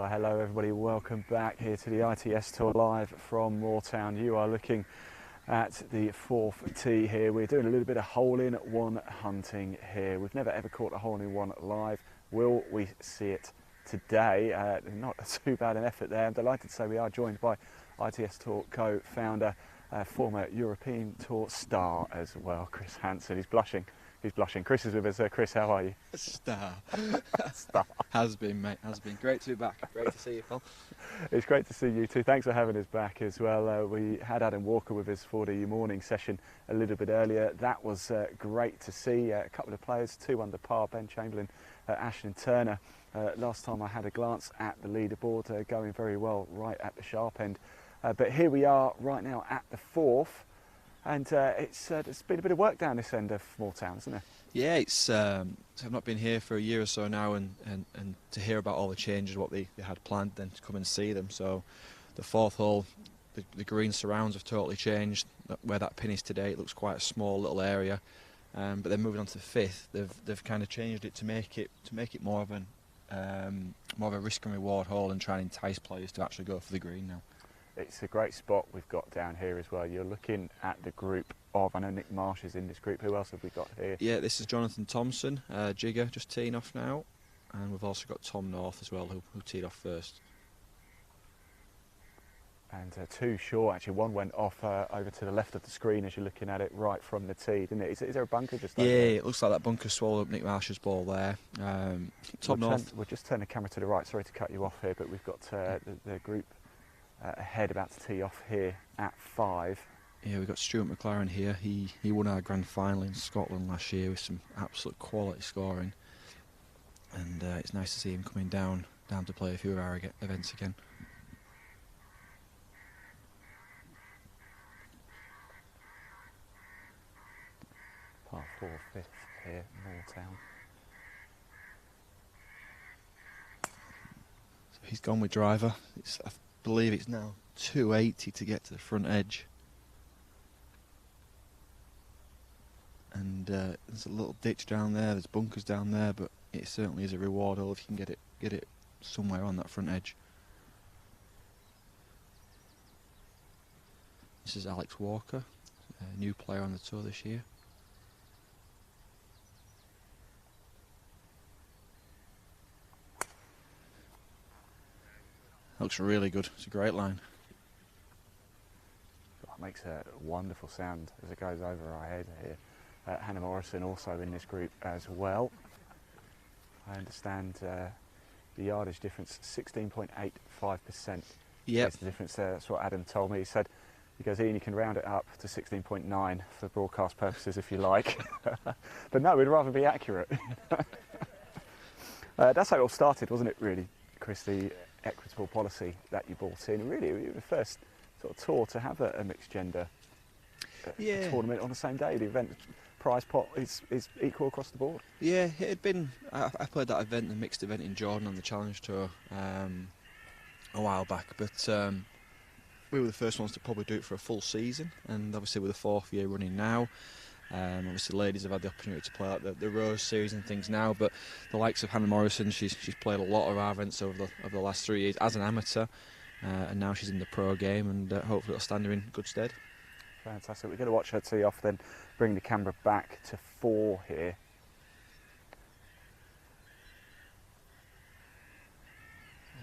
Well, hello everybody, welcome back here to the ITS Tour live from Moortown. You are looking at the fourth tee here. We're doing a little bit of hole-in-one hunting here. We've never ever caught a hole-in-one live. Will we see it today? Not too bad an effort there. I'm delighted to say we are joined by ITS Tour co-founder, former European Tour star as well, Chris Hanson. He's blushing. He's blushing. Chris is with us. Chris, how are you? Star. Star. Has been, mate. Has been. Great to be back. Great to see you, Phil. It's great to see you too. Thanks for having us back as well. We had Adam Walker with us for the morning session a little bit earlier. That was great to see. A couple of players, 2 under par, Ben Chamberlain, Ashton Turner. Last time I had a glance at the leaderboard, going very well right at the sharp end. But here we are right now at the fourth. And it's been a bit of work down this end of Moortown, isn't it? Yeah, I've not been here for a year or so now, and to hear about all the changes, what they had planned, then to come and see them. So the fourth hole, the green surrounds have totally changed. Where that pin is today, it looks quite a small little area. But then moving on to the fifth, they've kind of changed it to make it more of a risk and reward hole and try and entice players to actually go for the green now. It's a great spot we've got down here as well. You're looking at the group of, I know Nick Marsh is in this group. Who else have we got here? Yeah, this is Jonathan Thompson, Jigger, just teeing off now. And we've also got Tom North as well, who teed off first. And 2 short, actually. One went off over to the left of the screen as you're looking at it right from the tee, didn't it? Is there a bunker just over there? Yeah, it looks like that bunker swallowed up Nick Marsh's ball there. Tom North. We'll just turn the camera to the right. Sorry to cut you off here, but we've got the group ahead, about to tee off here at 5. Yeah, we've got Stuart McLaren here. He won our grand final in Scotland last year with some absolute quality scoring, and it's nice to see him coming down to play a few of our events again. Par 4, 5th here, Moortown. So he's gone with driver. I believe it's now 280 to get to the front edge. And there's a little ditch down there, there's bunkers down there, but it certainly is a reward hole if you can get it somewhere on that front edge. This is Alex Walker, a new player on the tour this year. Looks really good. It's a great line. It makes a wonderful sound as it goes over our head here. Hannah Morrison also in this group as well. I understand the yardage difference, 16.85%. Yep. Is the difference there. That's what Adam told me. He said, he goes, Ian, you can round it up to 16.9 for broadcast purposes if you like. But no, we'd rather be accurate. That's how it all started, wasn't it, really, Chris? The equitable policy that you brought in. Really, you were the first sort of tour to have a mixed gender tournament on the same day. The event prize pot is equal across the board. Yeah, it had been. I played that event, the mixed event in Jordan on the Challenge Tour, a while back, but we were the first ones to probably do it for a full season, and obviously with the 4th year running now. Obviously ladies have had the opportunity to play like the Rose series and things now, but the likes of Hannah Morrison, she's played a lot of our events over the last 3 years as an amateur, and now she's in the pro game, and hopefully it'll stand her in good stead. Fantastic. We're going to watch her tee off, then bring the camera back to 4 here.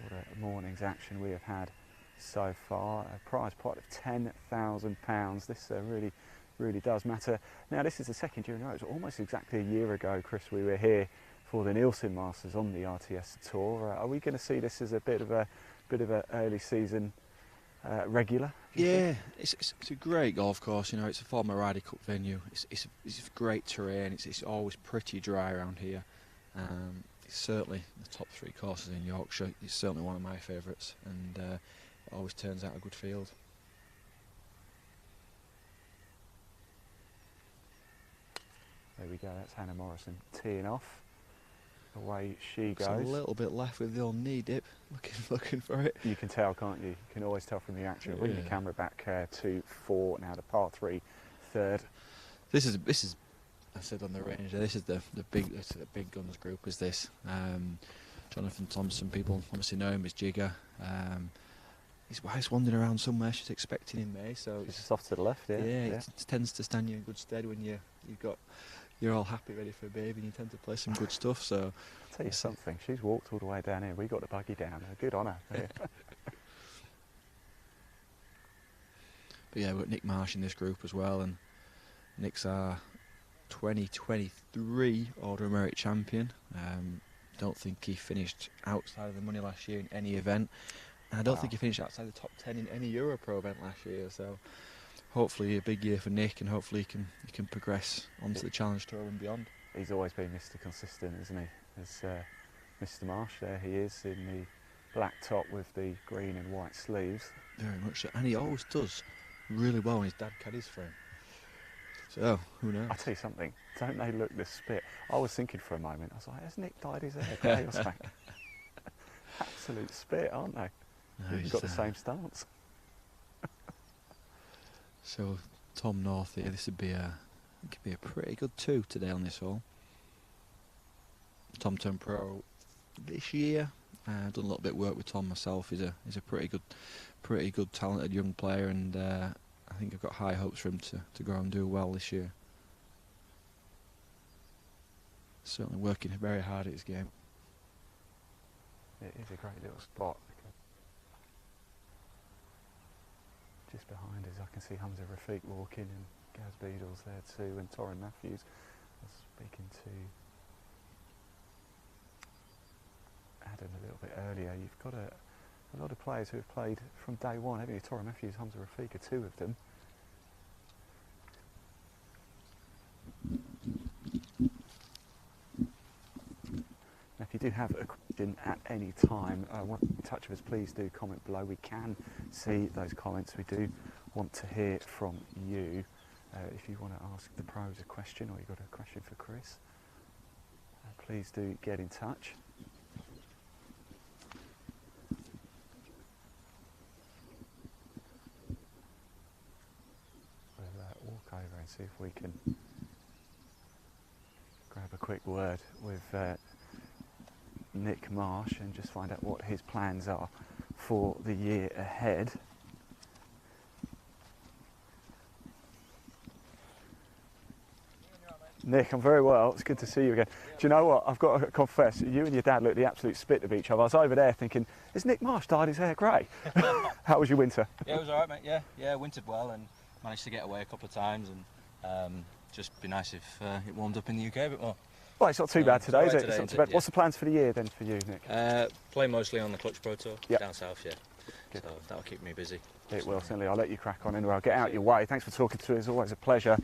What a morning's action we have had so far. A prize pot of £10,000. This really does matter. Now, this is the second year in a row. It was almost exactly a year ago, Chris, we were here for the Nielsen Masters on the RTS Tour. Are we going to see this as a bit of a early season regular? Yeah, it's a great golf course. You know, it's a former Ryder Cup venue. It's great terrain. It's always pretty dry around here. It's certainly the top 3 courses in Yorkshire. It's certainly one of my favourites, and it always turns out a good field. There we go, that's Hannah Morrison teeing off. Away she goes. It's a little bit left with the old knee dip, looking for it. You can tell, can't you? You can always tell from the action. Bring the camera back to 4 now, the par 3, 3rd. This is I said on the range, this is the big guns group. Is this? Jonathan Thompson, people obviously know him as Jigger. His wife's wandering around somewhere. She's expecting in May, so She's just off to the left, yeah. it tends to stand you in good stead when you're all happy, ready for a baby, and you tend to play some good stuff. So I'll tell you something, she's walked all the way down here. We got the buggy down. Good on her. Yeah. But yeah, we've got Nick Marsh in this group as well, and Nick's our 2023 Order of Merit champion. Don't think he finished outside of the money last year in any event, and I don't think he finished outside the top 10 in any Euro Pro event last year. So hopefully a big year for Nick, and hopefully he can progress onto the Challenge Tour and beyond. He's always been Mr. Consistent, isn't he? As Mr. Marsh, there he is in the black top with the green and white sleeves. Very much so, and he always does really well when his dad caddies for him. So, who knows? I'll tell you something, don't they look the spit? I was thinking for a moment, I was like, has Nick dyed his hair grey or something? Absolute spit, aren't they? No, You've got the same stance. So, Tom North here, this would be a pretty good 2 today on this hole. Tom turned pro this year. I've done a little bit of work with Tom myself. He's a pretty good, talented young player, and I think I've got high hopes for him to go and do well this year. Certainly working very hard at his game. It is a great little spot. Just behind us I can see Hamza Rafiq walking, and Gaz Beadle's there too, and Torrin Matthews. I was speaking to Adam a little bit earlier. You've got a lot of players who have played from day one, haven't you? Torrin Matthews, Hamza Rafiq are 2 of them. Now, if you do have a question at any time, want to touch of us, please do comment below. We can see those comments. We do want to hear from you. If you want to ask the pros a question, or you've got a question for Chris, please do get in touch. We'll walk over and see if we can grab a quick word with Nick Marsh and just find out what his plans are for the year ahead. Nick, I'm very well. It's good to see you again. Do you know what? I've got to confess, you and your dad look the absolute spit of each other. I was over there thinking, is Nick Marsh dyed his hair grey? How was your winter? Yeah, it was alright, mate. Yeah, wintered well and managed to get away a couple of times, and just be nice if it warmed up in the UK a bit more. Well, it's not too bad today, is it? Today, It's not too bad. yeah. What's the plans for the year then for you, Nick? Play mostly on the Clutch Pro Tour down south, yeah. Good. So that'll keep me busy. It will, certainly. I'll let you crack on anyway. I'll get out your way. Thanks for talking to us. It's always a pleasure.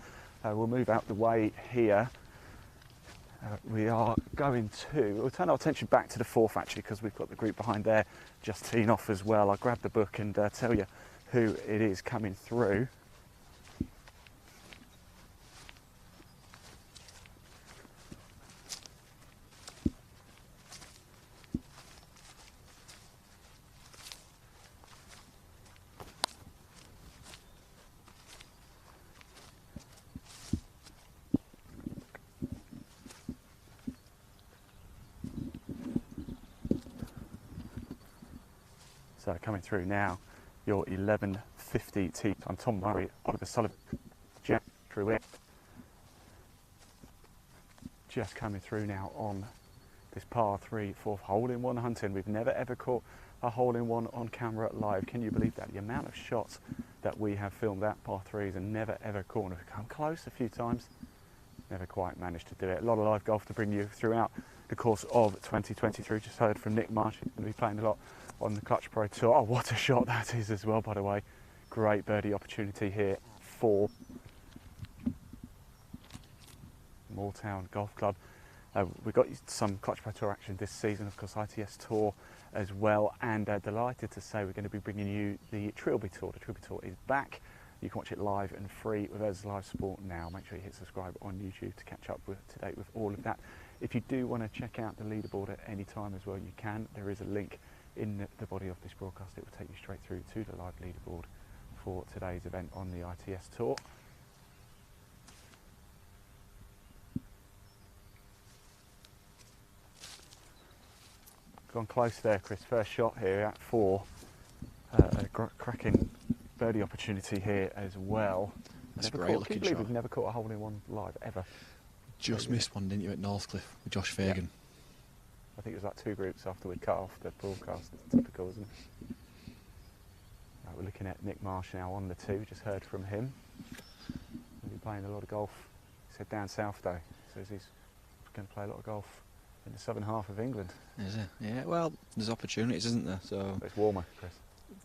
We'll move out the way here. We are going to, we'll turn our attention back to the 4th actually, because we've got the group behind there just teeing off as well. I'll grab the book and tell you who it is coming through. So coming through now, your 11:50 tee time. Tom Murray, Oliver Sullivan, Jack Drew it. Just coming through now on this par 3 4th hole-in-one hunting. We've never ever caught a hole-in-one on camera live. Can you believe that? The amount of shots that we have filmed at par 3s and never ever caught. We've come close a few times, never quite managed to do it. A lot of live golf to bring you throughout the course of 2023. Just heard from Nick Marsh. He's going to be playing a lot on the Clutch Pro Tour. Oh, what a shot that is as well, by the way. Great birdie opportunity here for Moortown Golf Club. We've got some Clutch Pro Tour action this season, of course, ITS Tour as well, and delighted to say we're going to be bringing you the Trilby Tour. The Trilby Tour is back. You can watch it live and free with us live sport now. Make sure you hit subscribe on YouTube to catch up to date with all of that. If you do want to check out the leaderboard at any time as well, you can. There is a link in the body of this broadcast. It will take you straight through to the live leaderboard for today's event on the ITS Tour. Gone close there, Chris. First shot here at 4. A cracking birdie opportunity here as well. That's a Never great caught, looking can you believe shot. we've never caught a hole in one live ever. Just missed one, didn't you, at Northcliffe with Josh Fagan? I think it was like 2 groups after we cut off the broadcast. Typical, isn't it? Right, we're looking at Nick Marsh now on the 2. Just heard from him. He'll be playing a lot of golf. He said down south though. Says he's going to play a lot of golf in the southern half of England. Is it? Yeah, well, there's opportunities, isn't there? So But it's warmer, Chris.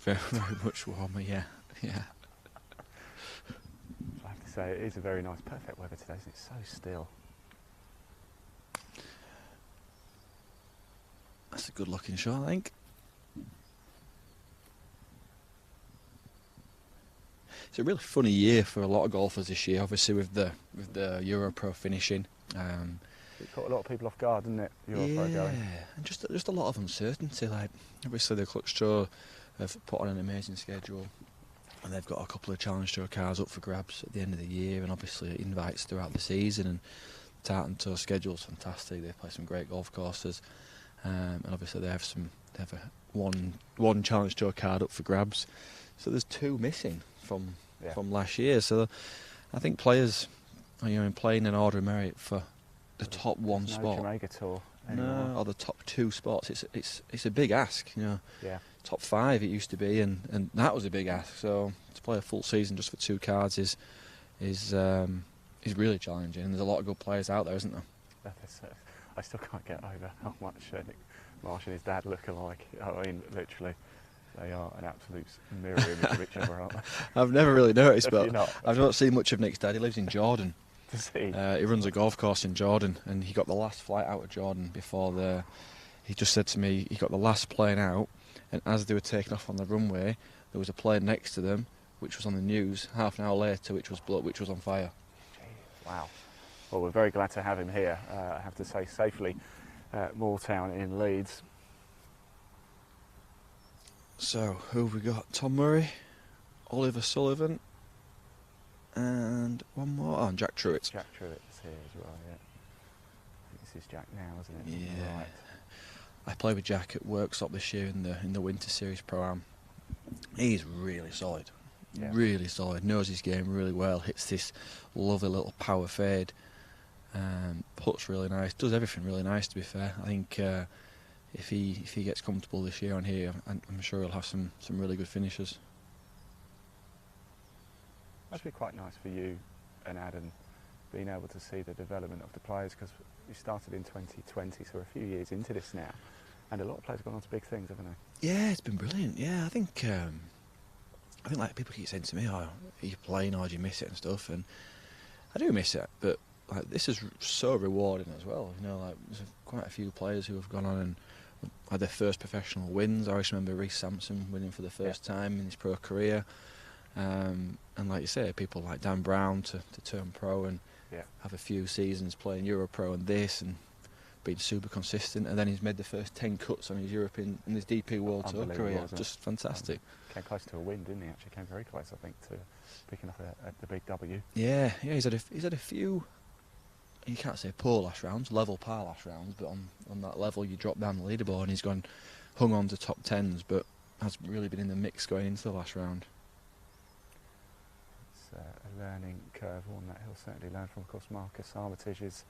very, very much warmer, yeah. Yeah. I have to say, it is a very nice, perfect weather today, isn't it? So still. That's a good looking shot, I think. It's a really funny year for a lot of golfers this year, obviously with the Euro Pro finishing. It caught a lot of people off guard, didn't it? Euro Pro going. And just a lot of uncertainty. Like obviously the Clutch Tour have put on an amazing schedule, and they've got a couple of Challenge Tour cars up for grabs at the end of the year, and obviously invites throughout the season. And Tartan Tour schedule's fantastic. They play some great golf courses, and obviously they have one Challenge Tour card up for grabs. So there's 2 missing from last year. So I think players, playing in order of merit for the top 1 no spot. Jamaica Tour anymore. No, or the top 2 spots. It's a big ask, Yeah. Top 5 it used to be, and that was a big ask. So to play a full season just for 2 cards is really challenging. And there's a lot of good players out there, isn't there? I still can't get over how much Nick Marsh and his dad look alike. I mean, literally, they are an absolute mirror image of each other, aren't they? I've never really noticed, Have but you not? I've not seen much of Nick's dad. He lives in Jordan. Does he? He runs a golf course in Jordan, and he got the last flight out of Jordan before he just said to me he got the last plane out, and as they were taking off on the runway, there was a plane next to them, which was on the news half an hour later, which was on fire. Jeez, wow. Well, we're very glad to have him here. I have to say, safely at Moortown in Leeds. So, who have we got? Tom Murray, Oliver Sullivan, and one more. Oh, and Jack Truitt. Jack Truitt's here as well, yeah. I think this is Jack now, isn't it? Yeah. Right. I played with Jack at Worksop this year in the Winter Series Pro-Am. He's really solid. Yeah. Really solid. Knows his game really well. Hits this lovely little power fade. Puts really nice. Does everything really nice, to be fair. I think if he gets comfortable this year on here, I'm sure he'll have some really good finishes. Must be quite nice for you and Adam being able to see the development of the players, because you started in 2020, so we're a few years into this now, and a lot of players have gone on to big things, haven't they? Yeah, it's been brilliant. Yeah, I think like people keep saying to me, "Oh, are you playing or do you miss it and stuff?" And I do miss it, but like this is so rewarding as well. Like there's quite a few players who have gone on and had their first professional wins. I always remember Reece Sampson winning for the first time in his pro career. And like you say, people like Dan Brown to turn pro and have a few seasons playing Euro Pro and this and being super consistent, and then he's made the first 10 cuts on his European in his DP World Tour career. Just fantastic. Came close to a win, didn't he? Actually came very close, I think, to picking up the big W. Yeah, he's had a few. You can't say poor last rounds, level par last rounds, but on that level you drop down the leaderboard and he's hung on to top 10s, but has really been in the mix going into the last round. It's a learning curve, one that he'll certainly learn from. Of course, Marcus Armitage is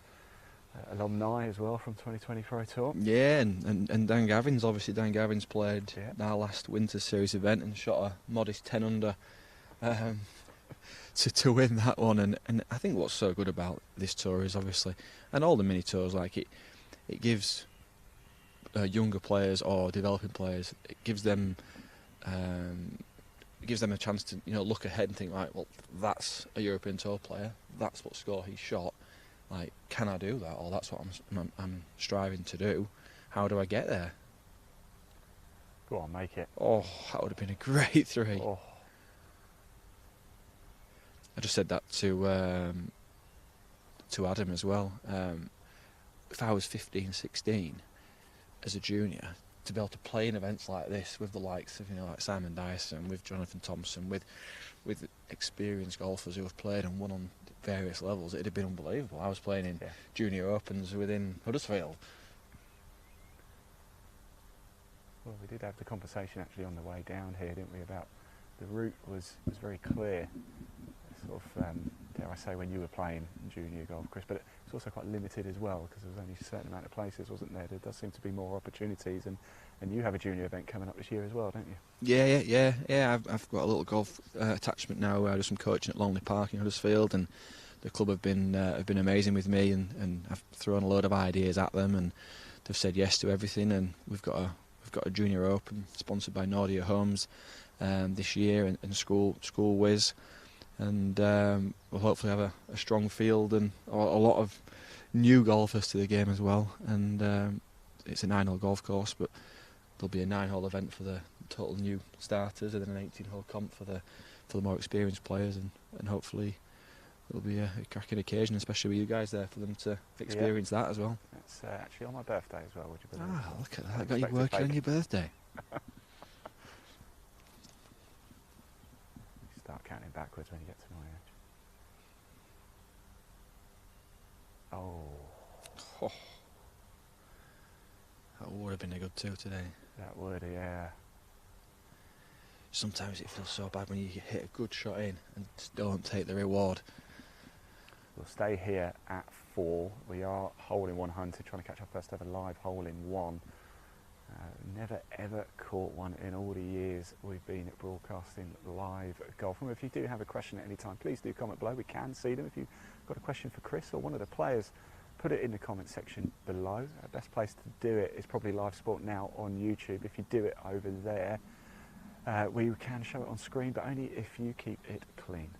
alumni as well from 2020 Pro Tour. Yeah, and Dan Gavin's played our last Winter Series event and shot a modest 10 under to win that one. And I think what's so good about this tour is obviously, and all the mini tours, like it gives younger players or developing players, it gives them a chance to look ahead and think, right, well, that's a European Tour player, that's what score he shot. Like, can I do that? Or that's what I'm striving to do. How do I get there? Go on, make it. Oh, that would have been a great 3. Oh. I just said that to Adam as well. If I was 15, 16 as a junior, to be able to play in events like this with the likes of like Simon Dyson, with Jonathan Thompson, with experienced golfers who have played and won on various levels, it'd have been unbelievable. I was playing in Junior Opens within Huddersfield. Well, we did have the conversation actually on the way down here, didn't we, about the route was very clear. Sort of, dare I say, when you were playing junior golf, Chris, but it's also quite limited as well because there was only a certain amount of places, wasn't there? There does seem to be more opportunities, and you have a junior event coming up this year as well, don't you? Yeah. I've got a little golf attachment now. I do some coaching at Longley Park in Huddersfield, and the club have been amazing with me, and I've thrown a load of ideas at them, and they've said yes to everything. And we've got a junior open sponsored by Nordia Homes this year, and School Whiz, and we'll hopefully have a strong field and a lot of new golfers to the game as well. And it's a 9-hole golf course, but there'll be a 9-hole event for the total new starters, and then an 18-hole comp for the more experienced players, and hopefully it'll be a cracking occasion, especially with you guys there, for them to experience that as well. It's actually on my birthday as well, would you believe? Ah, look at that! I got you working on your birthday. Start counting backwards when you get to my age. Oh. That would have been a good 2 today. That would, yeah. Sometimes it feels so bad when you hit a good shot in and just don't take the reward. We'll stay here at 4. We are hole in one hunted, trying to catch our first ever live hole in one. Never ever caught one in all the years we've been broadcasting live golf. And if you do have a question at any time, please do comment below. We can see them. If you've got a question for Chris or one of the players, put it in the comment section below. The best place to do it is probably Live Sport Now on YouTube. If you do it over there, we can show it on screen, but only if you keep it clean.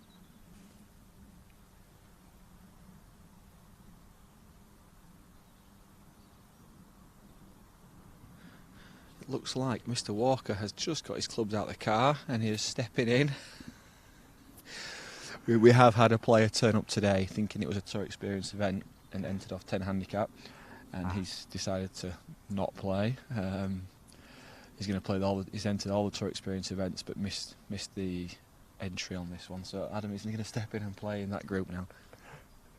It looks like Mr. Walker has just got his clubs out of the car and he is stepping in. We have had a player turn up today thinking it was a Tour Experience event and entered off 10 handicap, and he's decided to not play. He's going to play he's entered all the Tour Experience events, but missed the entry on this one. So Adam is going to step in and play in that group now.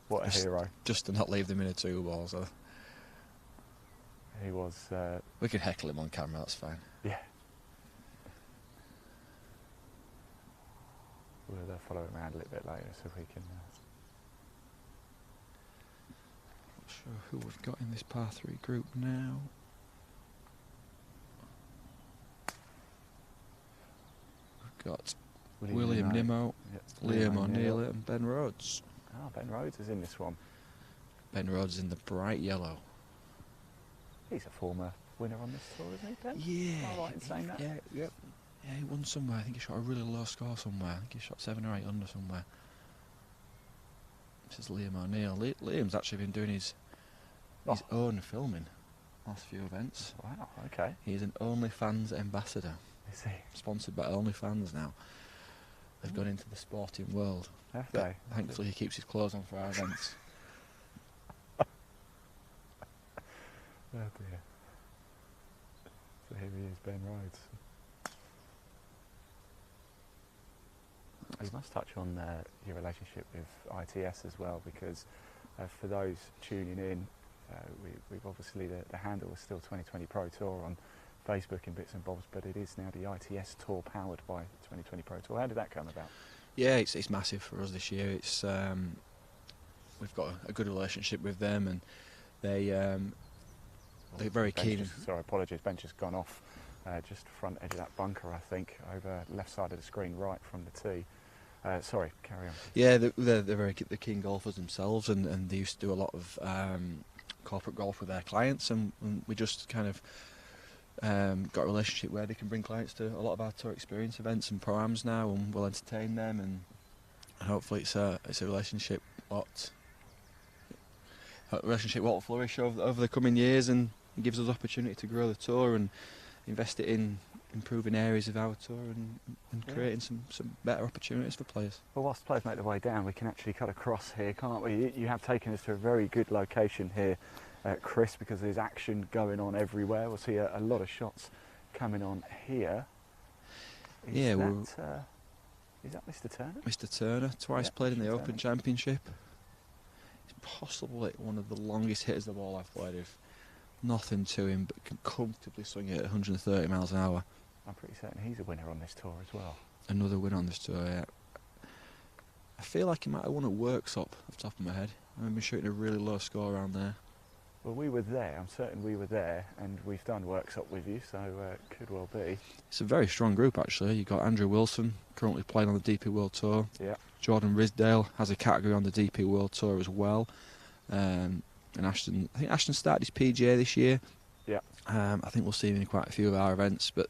What a hero! Just to not leave them in a 2-ball. So he was. We can heckle him on camera. That's fine. Yeah. We'll follow him around a little bit later, so if we can. Not sure who we've got in this par 3 group now. We've got William Nimmo, Liam O'Neill and Ben Rhodes. Oh, Ben Rhodes is in this one. Ben Rhodes in the bright yellow. He's a former winner on this tour, isn't he, Ben? Yeah. Am I right in saying that? Yeah, he won somewhere. I think he shot a really low score somewhere. I think he shot 7 or 8 under somewhere. This is Liam O'Neill. Liam's actually been doing his own filming last few events. Wow, okay. He's an OnlyFans ambassador. Is he? Sponsored by OnlyFans now. They've gone into the sporting world. Have they? Thankfully he keeps his clothes on for our events. Oh dear. So here he is, Ben Rhodes. You must touch on your relationship with iTS as well, because for those tuning in, we've obviously the handle is still 2020 Pro Tour on Facebook and bits and bobs, but it is now the ITS Tour powered by 2020 Pro Tour. How did that come about? Yeah, it's massive for us this year. It's we've got a good relationship with them, and they're very keen. Sorry, apologies. Bench has gone off just front edge of that bunker, I think, over left side of the screen, right from the tee. Sorry, carry on. Yeah, they're very keen golfers themselves, and they used to do a lot of corporate golf with their clients, and we just kind of got a relationship where they can bring clients to a lot of our Tour Experience events and programs now, and we'll entertain them, and hopefully it's a relationship what will flourish over the coming years, and it gives us opportunity to grow the tour and invest it in improving areas of our tour and creating some better opportunities for players. Well, whilst players make their way down, we can actually cut across here, can't we? You have taken us to a very good location here, Chris, because there's action going on everywhere. We'll see a lot of shots coming on here. Is that Mr. Turner? Mr. Turner, twice played in the Open Championship. He's possibly one of the longest hitters the ball I've played with. nothing to him, but can comfortably swing it at 130 miles an hour. I'm pretty certain he's a winner on this tour as well. Another win on this tour, yeah. I feel like he might have won at Worksop, off the top of my head. I remember shooting a really low score around there. Well, we were there. I'm certain we were there, and we've done Worksop with you, so it could well be. It's a very strong group, actually. You've got Andrew Wilson, currently playing on the DP World Tour. Yeah. Jordan Risdale has a category on the DP World Tour as well. And Ashton, I think Ashton started his PGA this year. Yeah. I think we'll see him in quite a few of our events, but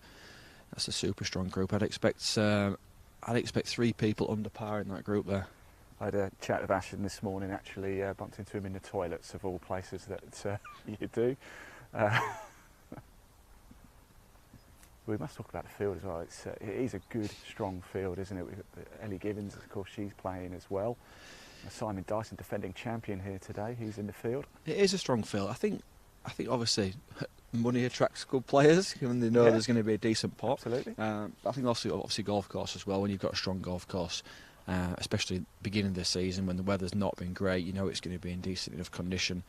that's a super strong group. I'd expect 3 people under par in that group there. I had a chat with Ashton this morning, actually bumped into him in the toilets of all places that you do. We must talk about the field as well. It is a good, strong field, isn't it? We've got Ellie Gibbons, of course, she's playing as well. Simon Dyson, defending champion here today, he's in the field. It is a strong field. I think obviously money attracts good players when they know there's going to be a decent pot. Absolutely. I think also obviously golf course as well. When you've got a strong golf course, especially beginning of the season when the weather's not been great, you know it's going to be in decent enough condition.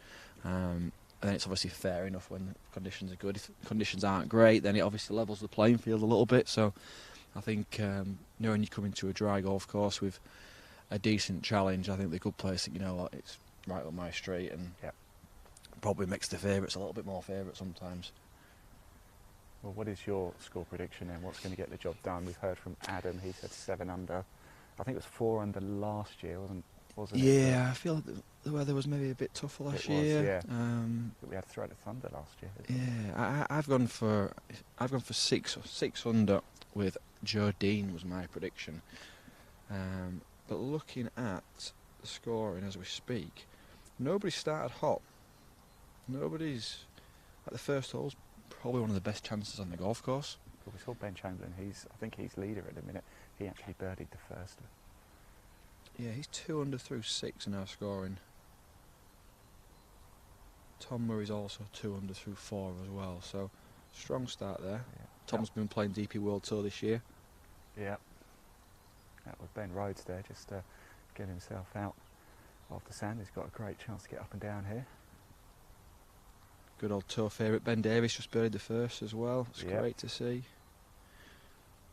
And then it's obviously fair enough when the conditions are good. If conditions aren't great, then it obviously levels the playing field a little bit. So I think knowing you come into a dry golf course with a decent challenge, I think the good players think, you know what, it's right up my street, and probably makes the favourites a little bit more favourite sometimes. Well, what is your score prediction then? What's going to get the job done? We've heard from Adam, he said 7 under. I think it was 4 under last year, wasn't it? Yeah, I feel like the weather was maybe a bit tougher last year. We had Threat of Thunder last year. Yeah, I've gone for 6 under with Joe Dean was my prediction. But looking at the scoring as we speak, nobody started hot. Nobody's at the first hole's probably one of the best chances on the golf course. Well, we saw Ben Chamberlain. I think he's leader at the minute. He actually birdied the first. Yeah, he's 2 under through 6 now scoring. Tom Murray's also 2 under through 4 as well. So strong start there. Yeah. Tom's been playing DP World Tour this year. Yeah. That was Ben Rhodes there, just getting himself out off the sand. He's got a great chance to get up and down here. Good old tour favourite Ben Davis just birdied the first as well. It's great to see.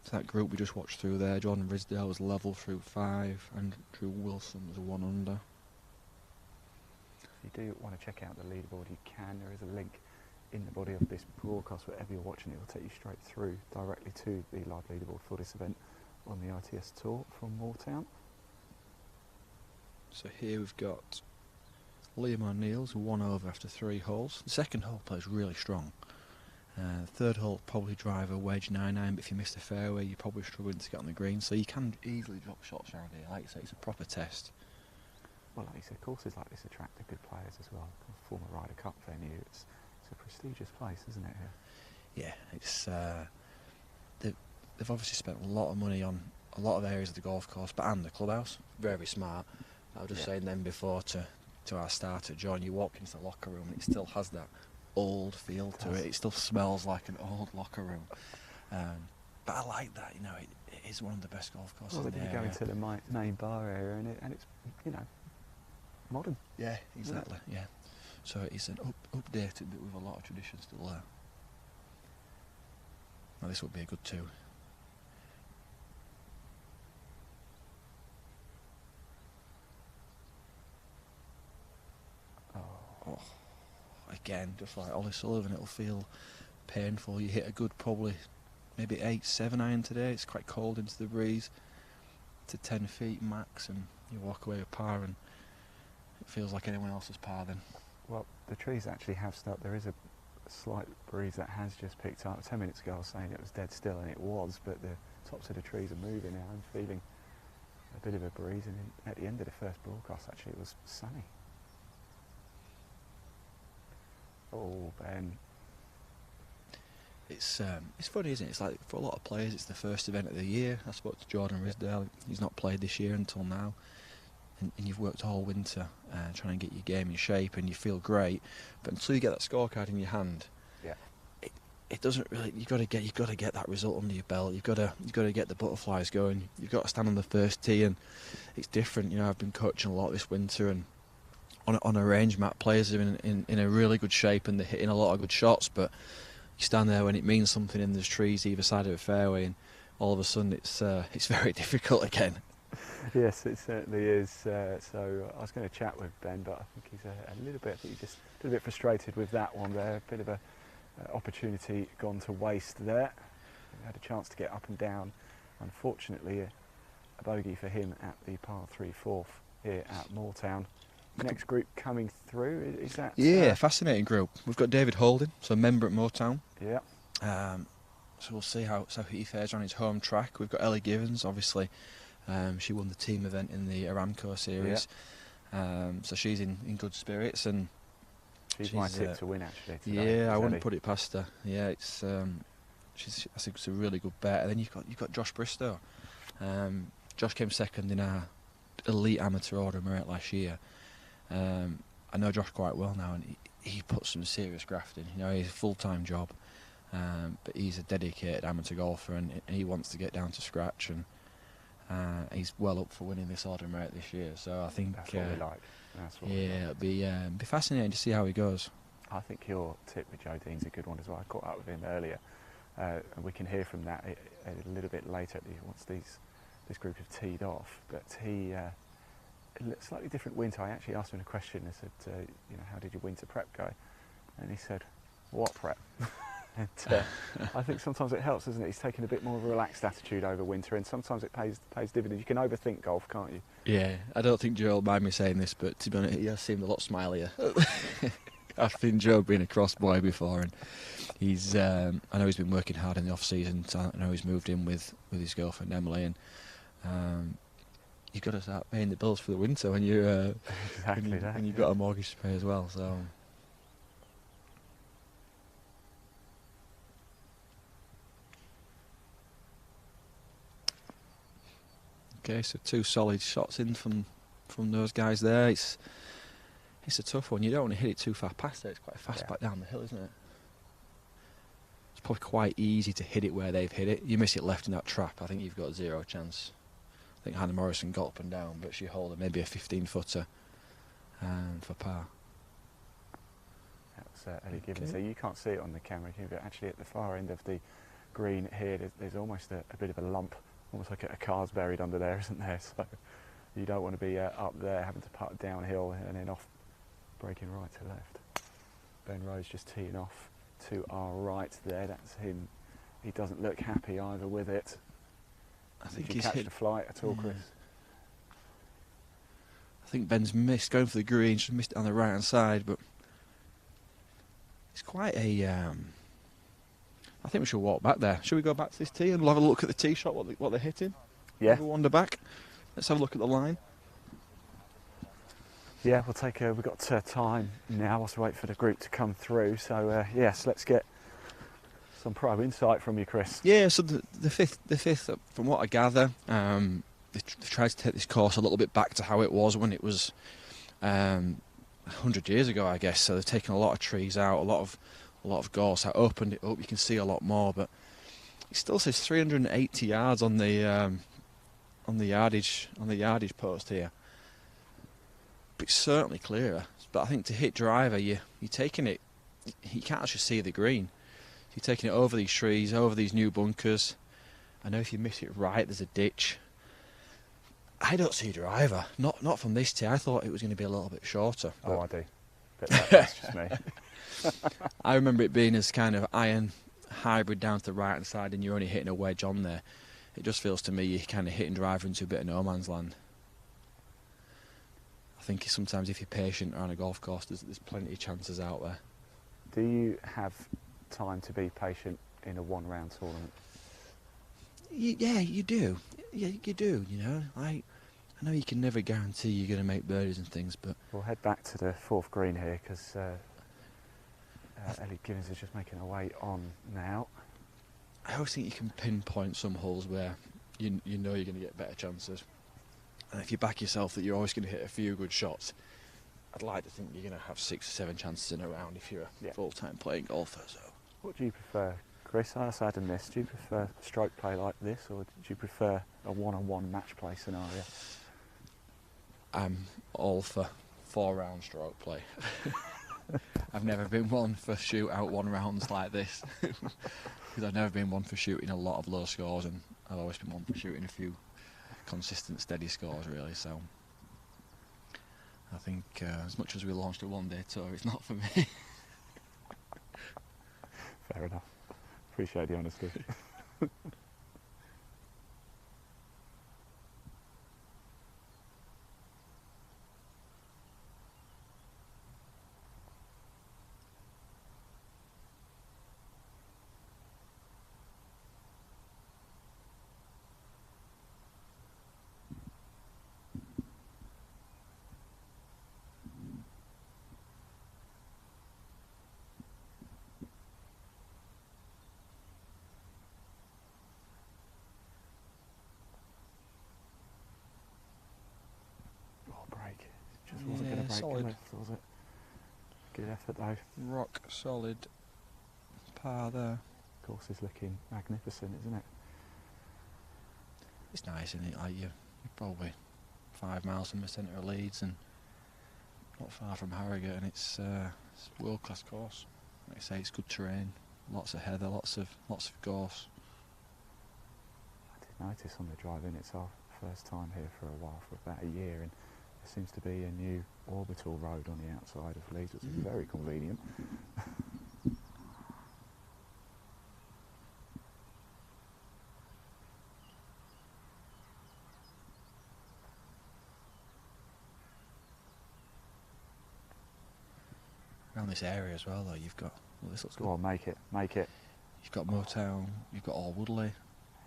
So that group we just watched through there, Jordan Risdale was level through 5 and Drew Wilson was 1 under. If you do want to check out the leaderboard, you can. There is a link in the body of this broadcast. Wherever you're watching, it will take you straight through directly to the live leaderboard for this event on the ITS Tour from Moortown. So here we've got Liam O'Neill's 1 over after 3 holes. The second hole plays really strong. Third hole probably drive a wedge 9-9, but if you miss the fairway you're probably struggling to get on the green, so you can easily drop shots around here. Like you say, it's a proper test. Well, like you said, courses like this attract the good players as well. Former Ryder Cup venue, it's a prestigious place, isn't it? Yeah, it's they've obviously spent a lot of money on a lot of areas of the golf course, and the clubhouse. Very smart. I was just saying then before to our starter, John, you walk into the locker room and it still has that old feel to it. It still smells like an old locker room. But I like that, you know, it is one of the best golf courses in the area. You go into the main bar area and it's, you know, modern. Yeah, exactly, yeah. So it's an updated but with a lot of tradition still there. Now this would be a good 2. Oh, again, just like Ollie Sullivan, it'll feel painful. You hit a good probably maybe 8-7 iron today. It's quite cold into the breeze to 10 feet max, and you walk away with par and it feels like anyone else's par then. Well, the trees actually have stopped. There is a slight breeze that has just picked up. 10 minutes ago I was saying it was dead still, and it was, but the tops of the trees are moving now. I'm feeling a bit of a breeze, and at the end of the first broadcast actually it was sunny. Oh, Ben. It's funny, isn't it? It's like for a lot of players it's the first event of the year. I spoke to Jordan Risdale, he's not played this year until now. And you've worked all winter trying to get your game in shape and you feel great, but until you get that scorecard in your hand, it doesn't really. You've got to get that result under your belt. You've got to get the butterflies going. You've got to stand on the first tee, and it's different. You know, I've been coaching a lot this winter, and on a range map, players are in a really good shape and they're hitting a lot of good shots, but you stand there when it means something and there's trees either side of a fairway, and all of a sudden it's very difficult again. Yes, it certainly is. So I was going to chat with Ben, but I think he's a little bit. I think he's just a little bit frustrated with that one there. A bit of a opportunity gone to waste there. He had a chance to get up and down. Unfortunately, a bogey for him at the par 3 fourth here at Moortown. Next group coming through, is that? Yeah, fascinating group. We've got David Holding, so a member at Moortown. Yeah. So we'll see how he fares on his home track. We've got Ellie Givens, obviously. She won the team event in the Aramco series. Yeah. So she's in good spirits, and she's my tip to win actually today. Yeah, I wouldn't put it past her. Yeah, it's I think it's a really good bet. And then you've got Josh Bristow. Josh came second in our elite amateur order merit last year. I know Josh quite well now, and he put some serious graft in. You know, he's a full-time job, but he's a dedicated amateur golfer, and he wants to get down to scratch, and he's well up for winning this order merit this year. So I think that's what we like. That's what it'll be fascinating to see how he goes. I think your tip with Joe Dean's a good one as well. I caught up with him earlier, and we can hear from that a little bit later once this group have teed off. But he slightly different winter. I actually asked him a question. I said, how did your winter prep go? And he said, what prep? And I think sometimes it helps, doesn't it? He's taking a bit more of a relaxed attitude over winter, and sometimes it pays dividends. You can overthink golf, can't you? Yeah, I don't think Joe will mind me saying this, but to be honest, he has seemed a lot smilier. I've seen Joe being a cross boy before, and he's. I know he's been working hard in the off season. So I know he's moved in with his girlfriend Emily, and you've got to start paying the bills for the winter when you exactly when you've got a mortgage to pay as well. So. Okay, so 2 solid shots in from those guys there. It's a tough one. You don't want to hit it too far past it. It's quite fast back down the hill, isn't it? It's probably quite easy to hit it where they've hit it. You miss it left in that trap, I think you've got 0 chance. I think Hannah Morrison got up and down, but she holed maybe a 15-footer for par. That's Ellie Gibbons. So you can't see it on the camera here, but actually at the far end of the green here, there's almost a bit of a lump, almost like a car's buried under there, isn't there? So you don't want to be up there having to putt downhill and then off, breaking right to left. Ben Rose just teeing off to our right there. That's him. He doesn't look happy either with it. I think Did you he's catch hit the flight at all, Chris? I think Ben's missed going for the green, just missed it on the right hand side, but it's quite a. I think we should walk back there. Should we go back to this tee and we'll have a look at the tee shot, what they're hitting? Yeah. Have a wander back. Let's have a look at the line. Yeah, we'll take. We've got time now. Whilst we wait for the group to come through. So yes, let's get some pro insight from you, Chris. Yeah. So the fifth, from what I gather, they tried to take this course a little bit back to how it was when it was 100 years ago, I guess. So they've taken a lot of trees out, a lot of gorse. I opened it up, you can see a lot more, but it still says 380 yards on the yardage post here. But it's certainly clearer. But I think to hit driver, you're taking it. You can't actually see the green. You're taking it over these trees, over these new bunkers. I know if you miss it right, there's a ditch. I don't see driver. Not from this tee. I thought it was going to be a little bit shorter. Oh, I do. But that's just me. I remember it being as kind of iron hybrid down to the right hand side, and you're only hitting a wedge on there. It just feels to me you're kind of hitting driver into a bit of no man's land. I think sometimes if you're patient around a golf course, there's plenty of chances out there. Do you have time to be patient in a one-round tournament? Yeah, you do. Yeah, you do. You know, I know you can never guarantee you're going to make birdies and things, but we'll head back to the 4th green here because Ellie Gibbons is just making her way on now. I always think you can pinpoint some holes where you know you're going to get better chances. And if you back yourself that you're always going to hit a few good shots, I'd like to think you're going to have 6 or 7 chances in a round if you're a full-time playing golfer. So, what do you prefer, Chris? I asked Adam this. Do you prefer stroke play like this, or do you prefer a one-on-one match play scenario? I'm all for 4-round stroke play. I've never been one for shootout 1 rounds like this, because I've never been one for shooting a lot of low scores, and I've always been one for shooting a few consistent, steady scores, really. So I think as much as we launched a one-day tour, it's not for me. Fair enough. Appreciate the honesty. Just wasn't going to break solid. the left, was it? Good effort though. Rock solid par there. Of course, it's looking magnificent, isn't it? It's nice, isn't it? Like you're probably 5 miles from the centre of Leeds and not far from Harrogate, and it's a world-class course. Like I say, it's good terrain, lots of heather, lots of gorse. I did notice on the drive in, it's our first time here for a while, for about a year, and there seems to be a new orbital road on the outside of Leeds, which is very convenient. Around this area as well, though, you've got, well, this looks Go good. on, make it, make it. You've got Motown, you've got All Woodley,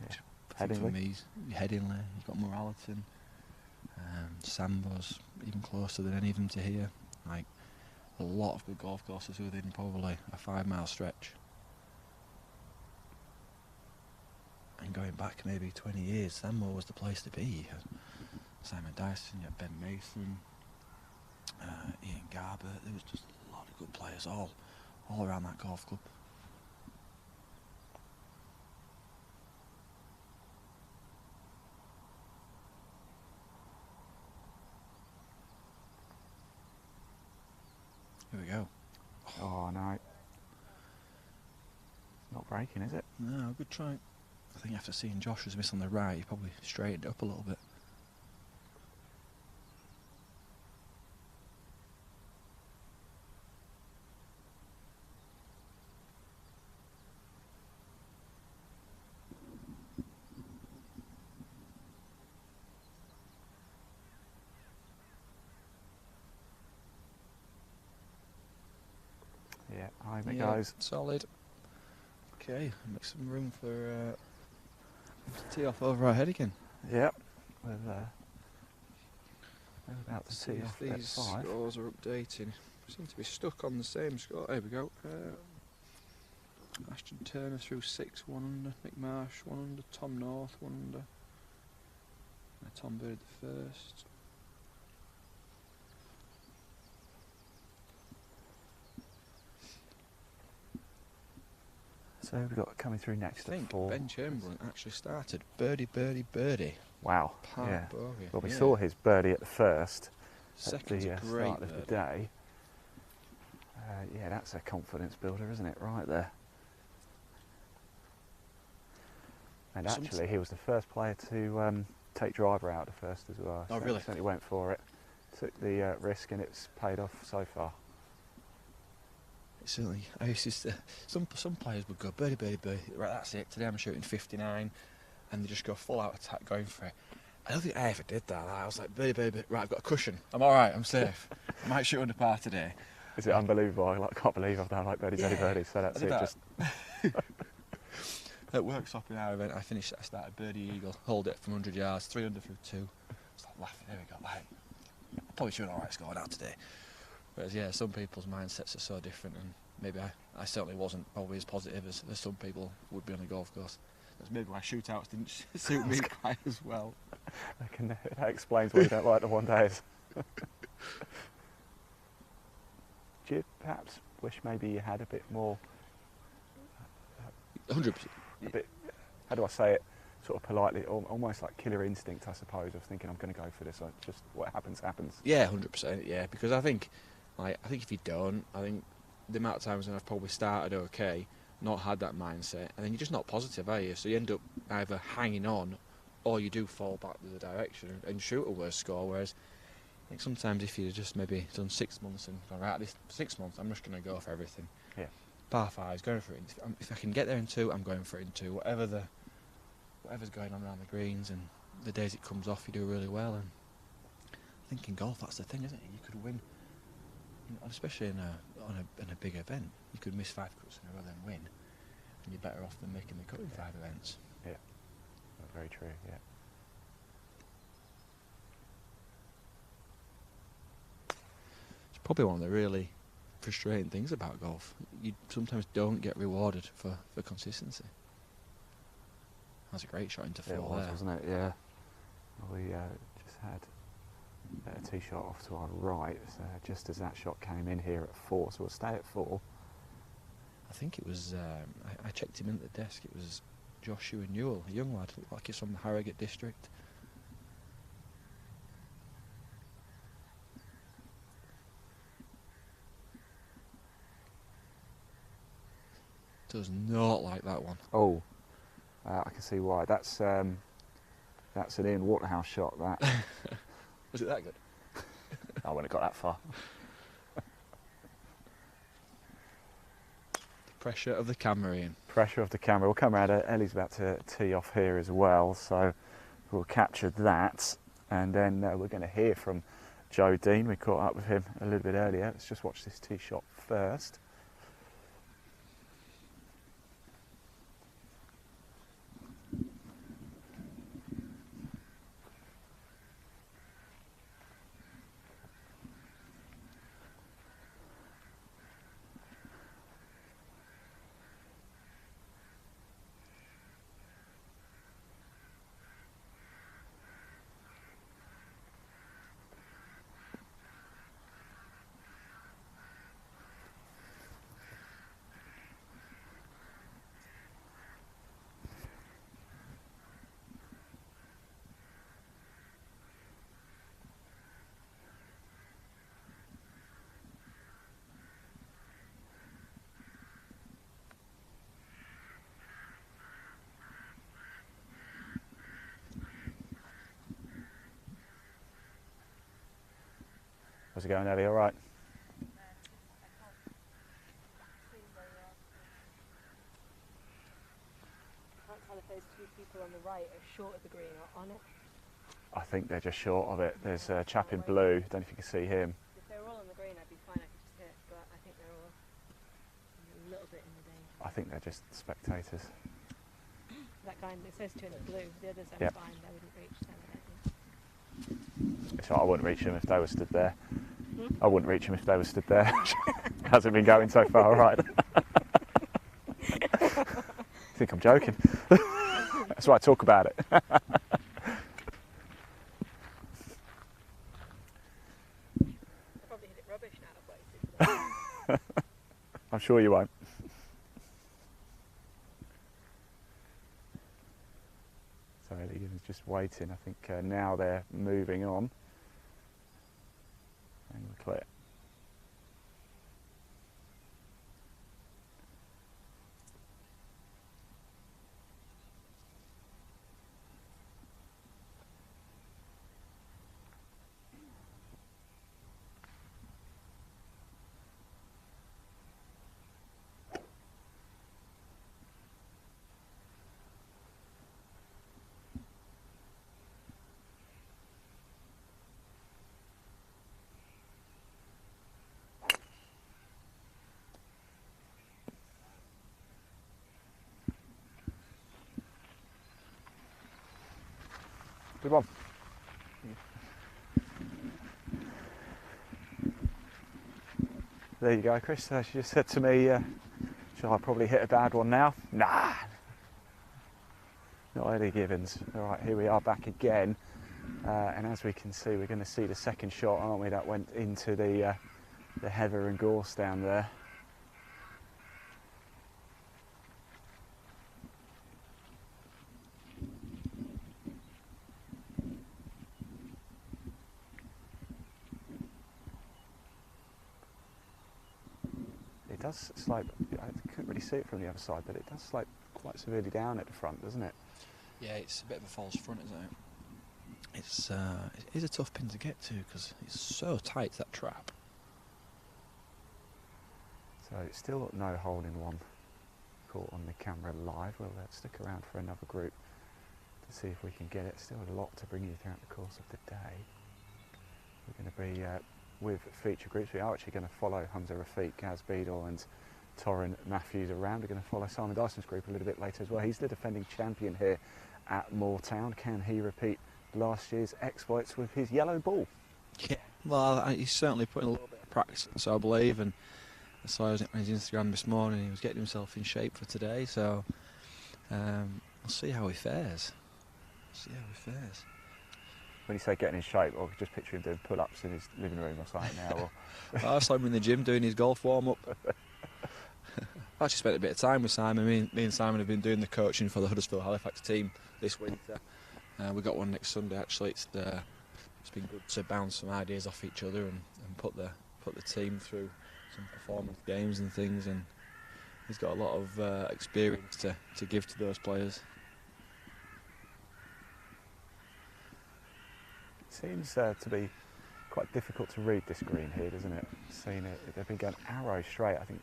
Yeah. I think for Headingley. me, Headingley, you've got Moralton, Sambo's even closer than any of them to here. Like, a lot of good golf courses within probably a 5-mile stretch. And going back maybe 20 years, Sambo was the place to be. You had Simon Dyson, you had Ben Mason, Ian Garber. There was just a lot of good players all around that golf club. Here we go. Oh no. Not breaking, is it? No, good try. I think after seeing Josh's miss on the right, he probably straightened it up a little bit. Yeah, home it goes. Solid. Okay, make some room for to tee off over our head again. Yep. We're about to See tee if off at these 5. scores are updating. Seem to be stuck on the same score. There we go. Ashton Turner through 6, 1 under. Mick Marsh 1 under. Tom North 1 under. Tom Bird the first. So we've got coming through next I at think 4. Ben Chamberlain actually started birdie, birdie, birdie. Wow. Par Yeah. bogey. Well, we Yeah. saw his birdie at the first, Second's at a the great start of the birdie. day. Yeah, that's a confidence builder, isn't it? Right there. And Some- actually, he was the first player to take driver out at the first as well. Oh, really? Certainly went for it. Took the risk, and it's paid off so far. Certainly, I used to. Some players would go birdie, birdie, birdie. Right, that's it. Today I'm shooting 59, and they just go full out attack, going for it. I don't think I ever did that. I was like birdie, birdie, birdie. Right, I've got a cushion. I'm all right. I'm safe. I might shoot under par today. Is it unbelievable? I can't believe I've done like birdie, birdie, Yeah, birdie. So that's I did it. that. Just At workshop in our event, I started birdie eagle, hold it from 100 yards, 300 through 2. Start laughing. There we go. Like, I probably should an alright score now today. Whereas, yeah, some people's mindsets are so different, and maybe I certainly wasn't probably as positive as some people would be on a golf course. That's maybe why shootouts didn't suit me quite as well. that explains why you don't like the one days. Do you perhaps wish maybe you had a bit more? 100%. A bit. How do I say it? sort of politely, almost like killer instinct, I suppose, of thinking I'm going to go for this. Like, just what happens, happens. Yeah, 100%. Yeah, because I think if you don't, I think the amount of times when I've probably started okay, not had that mindset, and then you're just not positive, are you? So you end up either hanging on, or you do fall back to the direction and shoot a worse score. Whereas I think sometimes if you just maybe done 6 months and gone, right, this 6 months, I'm just going to go for everything. Yeah. Par fives, going for it. If I can get there in 2, I'm going for it in 2. Whatever's going on around the greens, and the days it comes off, you do really well. And I think in golf, that's the thing, isn't it? You could win, especially in a big event. You could miss 5 cuts in a row and win, and you're better off than making the cut in 5 events. Yeah, very true. Yeah. It's probably one of the really frustrating things about golf. You sometimes don't get rewarded for consistency. That's a great shot into 4 It was, there. wasn't it? Yeah. We just had a tee shot off to our right, just as that shot came in here at 4, so we'll stay at 4. I think it was, I checked him in at the desk, it was Joshua Newell, a young lad, looked like he's from the Harrogate district. Does not like that one. Oh, I can see why. That's an Ian Waterhouse shot, that. Was it that good? I wouldn't have got that far. Pressure of the camera, Ian. Pressure of the camera. We'll come around. Ellie's about to tee off here as well, so we'll capture that, and then we're going to hear from Joe Dean. We caught up with him a little bit earlier. Let's just watch this tee shot first. How's it going, Ellie? All right? I can't tell if those 2 people on the right are short of the green or on it. I think they're just short of it. There's a chap in blue. Don't know if you can see him. If they were all on the green, I'd be fine. I could just hit, but I think they're all a little bit in the danger. I think they're just spectators. That guy, it says 2 in the blue. The others I'm Yep. fine. They wouldn't reach them, I don't think. So I wouldn't reach them if they were stood there. Hmm? I wouldn't reach them if they were stood there. Hasn't been going so far, right? I think I'm joking. That's why I talk about it. I'll probably hit it rubbish now. I've got it. I'm sure you won't. So Ellie is just waiting. I think now they're moving on. And we're clear. Good one. There you go, Chris. She just said to me, shall I probably hit a bad one now? Nah. Not Eddie Gibbons. All right, here we are back again. And as we can see, we're going to see the second shot, aren't we? That went into the heather and gorse down there. does slope. I couldn't really see it from the other side, but it does slope quite severely down at the front, doesn't it? Yeah, it's a bit of a false front, isn't it? It is a tough pin to get to because it's so tight, that trap. So it's still no hole in one caught on the camera live. We'll stick around for another group to see if we can get it. Still a lot to bring you throughout the course of the day. We're going to be with feature groups. We are actually going to follow Hamza Rafiq, Gaz Beadle and Torrin Matthews around. We're going to follow Simon Dyson's group a little bit later as well. He's the defending champion here at Moortown. Can he repeat last year's exploits with his yellow ball? Yeah, well, he's certainly putting a little bit of practice, so I believe, and I saw on his Instagram this morning he was getting himself in shape for today, so we'll see how he fares. When you say getting in shape, or just picture him doing pull-ups in his living room or something now. Or I saw him in the gym doing his golf warm-up. I actually spent a bit of time with Simon. Me and Simon have been doing the coaching for the Huddersfield Halifax team this winter. We've got one next Sunday actually. It's been good to bounce some ideas off each other and put the team through some performance games and things, and he's got a lot of experience to give to those players. it seems to be quite difficult to read this green here, doesn't it? Seeing it, they've been going arrow straight. I think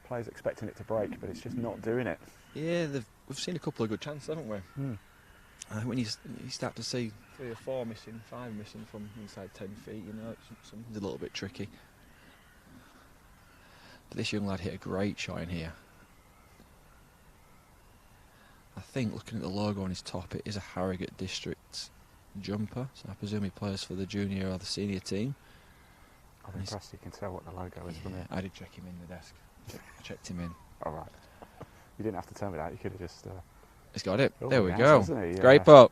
players expecting it to break, but it's just not doing it. Yeah, we've seen a couple of good chances, haven't we? When you start to see 3 or 4 missing, 5 missing from inside 10 feet, you know, something's a little bit tricky. But this young lad hit a great shot in here. I think, looking at the logo on his top, it is a Harrogate District jumper, so I presume he plays for the junior or the senior team. I'm impressed you can tell what the logo is from it. I did check him in the desk. I checked him in. All right. You didn't have to tell me that. You could have just... He's got it. Oh, there we he go. has, hasn't he? Great putt.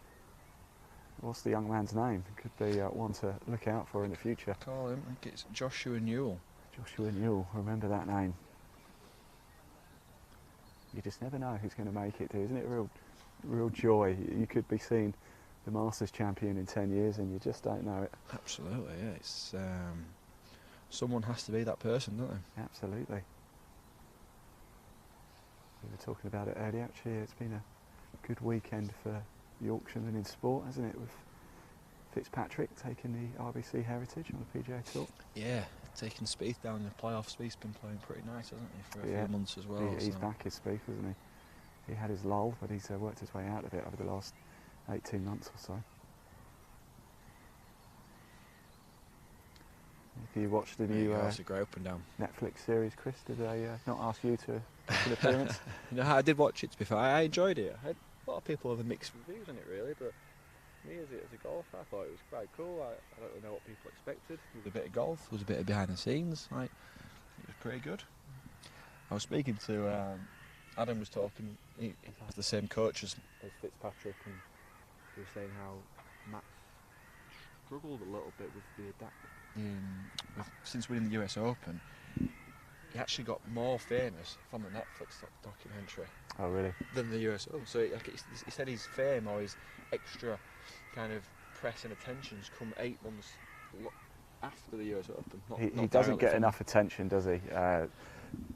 What's the young man's name? Could be one to look out for in the future. Call him. I think it's Joshua Newell. Joshua Newell, remember that name. You just never know who's going to make it, isn't it? Real joy. You could be seeing the Masters champion in 10 years and you just don't know it. Absolutely, yeah. It's someone has to be that person, don't they? Absolutely. We were talking about it earlier. Actually, it's been a good weekend for Yorkshiremen in sport, hasn't it? With Fitzpatrick taking the RBC Heritage on the PGA Tour. Yeah, taking Spieth down in the playoffs. Spieth's been playing pretty nice, hasn't he, for a few months as well. He's back, his Spieth, isn't he? He had his lull, but he's worked his way out of it over the last 18 months or so. Have you watched the new that's a great up and down. Netflix series, Chris? Did they not ask you to make an appearance? No, I did watch it, to be fair. I enjoyed it. I had a lot of people have mixed reviews on it, really, but me as a golfer, I thought it was quite cool. I don't really know what people expected. There was a bit of golf, there was a bit of behind the scenes. It was pretty good. I was speaking to Adam, was talking. He has the same coach as Fitzpatrick, and he was saying how Matt struggled a little bit with the adapt. Since winning the US Open, he actually got more famous from the Netflix documentary. Oh, really? Than the US Open. So he said his fame or his extra kind of press and attentions come 8 months after the US Open. He doesn't get enough attention, does he?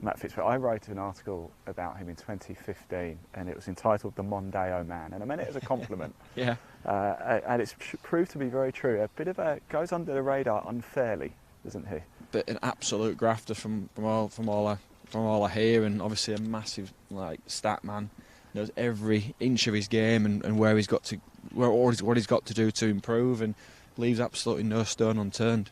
Matt Fitzpatrick. I wrote an article about him in 2015 and it was entitled The Mondeo Man, and I meant it as a compliment. Yeah. And it's proved to be very true. A bit of goes under the radar unfairly, doesn't he? But an absolute grafter from all I hear, and obviously a massive stat man. Knows every inch of his game and where he's got to, what he's got to do to improve, and leaves absolutely no stone unturned.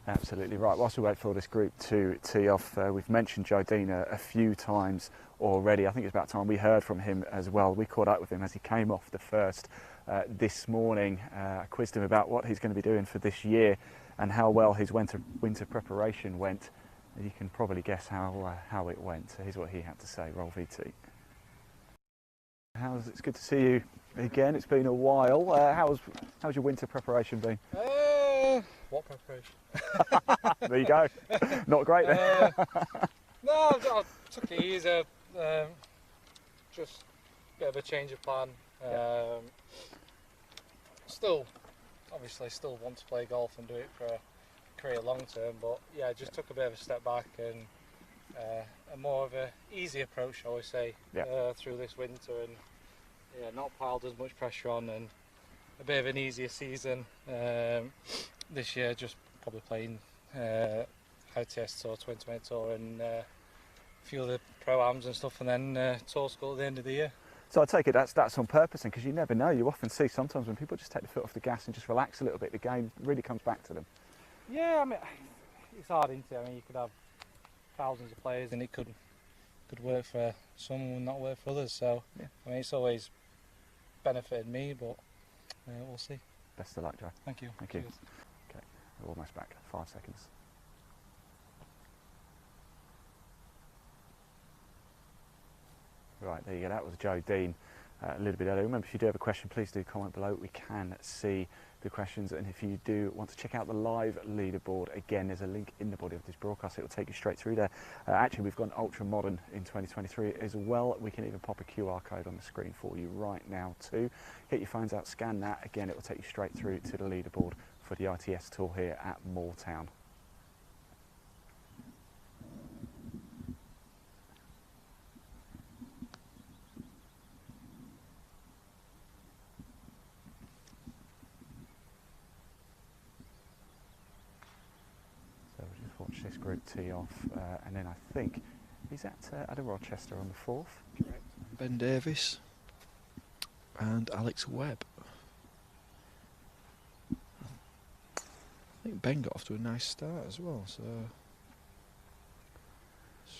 Absolutely right. Whilst we wait for this group to tee off, we've mentioned Joe Dean a few times already. I think it's about time we heard from him as well. We caught up with him as he came off the first this morning. I quizzed him about what he's going to be doing for this year and how well his winter preparation went. You can probably guess how it went. So here's what he had to say. Roll VT. It's good to see you again. It's been a while. How's your winter preparation been? What preparation? There you go. Not great then. No, I took it easy. Just a bit of a change of plan. Still want to play golf and do it for a career long term, but yeah, just took a bit of a step back and a more of a easy approach, I always say, through this winter, and not piled as much pressure on, and a bit of an easier season this year. Just probably playing iTS Tour, 2020 Tour, and a few of the pro-ams and stuff, and then Tour School at the end of the year. So I take it that's on purpose, because you never know. You often see sometimes when people just take the foot off the gas and just relax a little bit, the game really comes back to them. Yeah, I mean, it's hard, isn't it? I mean, you could have thousands of players, and it could work for some and not work for others. So, I mean, it's always benefited me, but we'll see. Best of luck, Joe. Thank you. Thank you. Cheers. Okay, we're almost back. 5 seconds. Right, there you go. That was Joe Dean a little bit earlier. Remember, if you do have a question, please do comment below. We can see the questions, and if you do want to check out the live leaderboard, again, there's a link in the body of this broadcast. It will take you straight through there. Actually, we've gone ultra modern in 2023 as well. We can even pop a QR code on the screen for you right now too. Get your phones out, scan that. Again, it will take you straight through to the leaderboard for the ITS Tour here at Moortown. Watch this group tee off, and then I think he's at Adam Rochester on the 4th. Correct. Ben Davis and Alex Webb. I think Ben got off to a nice start as well. So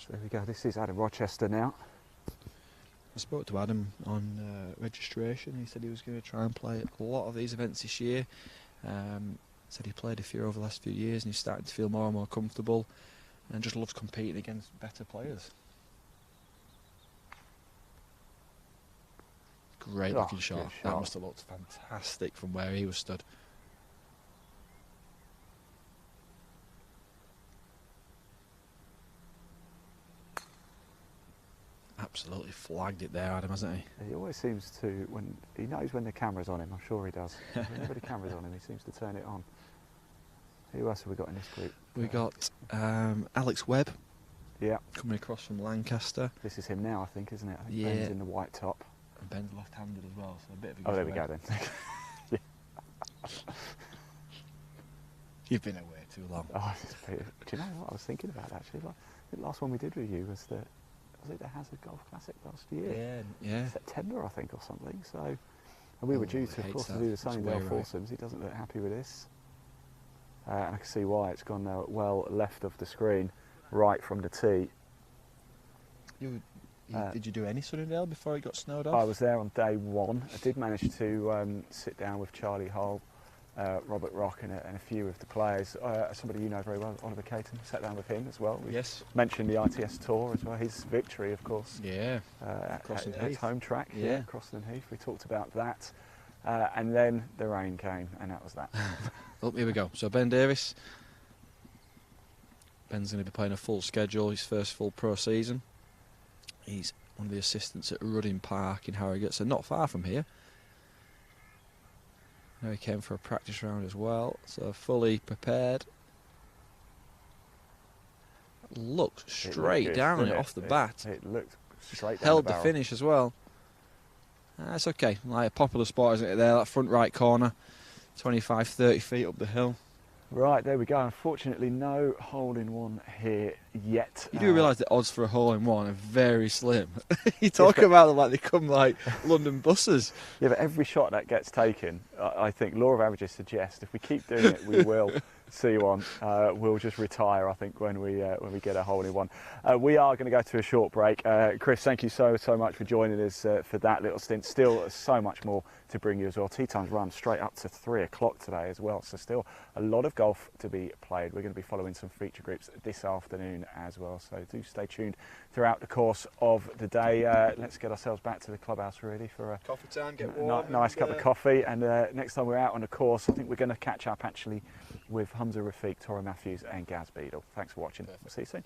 there we go. This is Adam Rochester now. I spoke to Adam on registration. He said he was going to try and play a lot of these events this year. Said he played a few over the last few years, and he's starting to feel more and more comfortable, and just loves competing against better players. Great looking shot. That must have looked fantastic from where he was stood. Absolutely flagged it there, Adam, hasn't he? He always seems to, when he knows when the camera's on him. I'm sure he does. Whenever the camera's on him, he seems to turn it on. Who else have we got in this group? We got Alex Webb. Yeah. Coming across from Lancaster. This is him now, I think, isn't it? I think Yeah. Ben's in the white top. And Ben's left-handed as well, so a bit of a Oh, there we giveaway. go then. You've been away too long. Oh, do you know what I was thinking about actually? Like, the last one we did with you was the Hazard Golf Classic last year? Yeah. September, I think, or something. So, and we were due to, of course, to do the Sunningdale foursomes. He doesn't look happy with this, and I can see why. It's gone well left of the screen, right from the tee. Did you do any Sunningdale before it got snowed off? I was there on day one. I did manage to sit down with Charlie Hull, Robert Rock, and a few of the players. Somebody you know very well, Oliver Caton, sat down with him as well. We mentioned the ITS Tour as well, his victory, of course. Yeah, at his home track, Croston Heath. We talked about that. And then the rain came, and that was that. Oh, here we go. So Ben Davis. Ben's going to be playing a full schedule, his first full pro season. He's one of the assistants at Rudding Park in Harrogate, so not far from here. Now he came for a practice round as well, so fully prepared. Looked straight down it off the bat. It looked straight down Held the the finish as well. That's okay. Like a popular spot, isn't it? There, that front right corner, 25, 30 feet up the hill. Right, there we go. Unfortunately, no hole-in-one here yet. You do realise the odds for a hole-in-one are very slim. You talk about them like they come like London buses. Yeah, but every shot that gets taken, I think law of averages suggest if we keep doing it, we will see one. We'll just retire, I think, when we get a hole-in-one. We are going to go to a short break. Chris, thank you so much for joining us for that little stint. Still so much more to bring you as well. Tee times run straight up to 3 o'clock today as well, so still a lot of golf to be played. We're going to be following some feature groups this afternoon as well, so do stay tuned throughout the course of the day. Let's get ourselves back to the clubhouse really for a coffee time, get warm, nice cup of coffee, and next time we're out on the course, I think we're going to catch up actually with Hamza Rafiq, Toro Matthews and Gaz Beadle. Thanks for watching. We'll see you soon.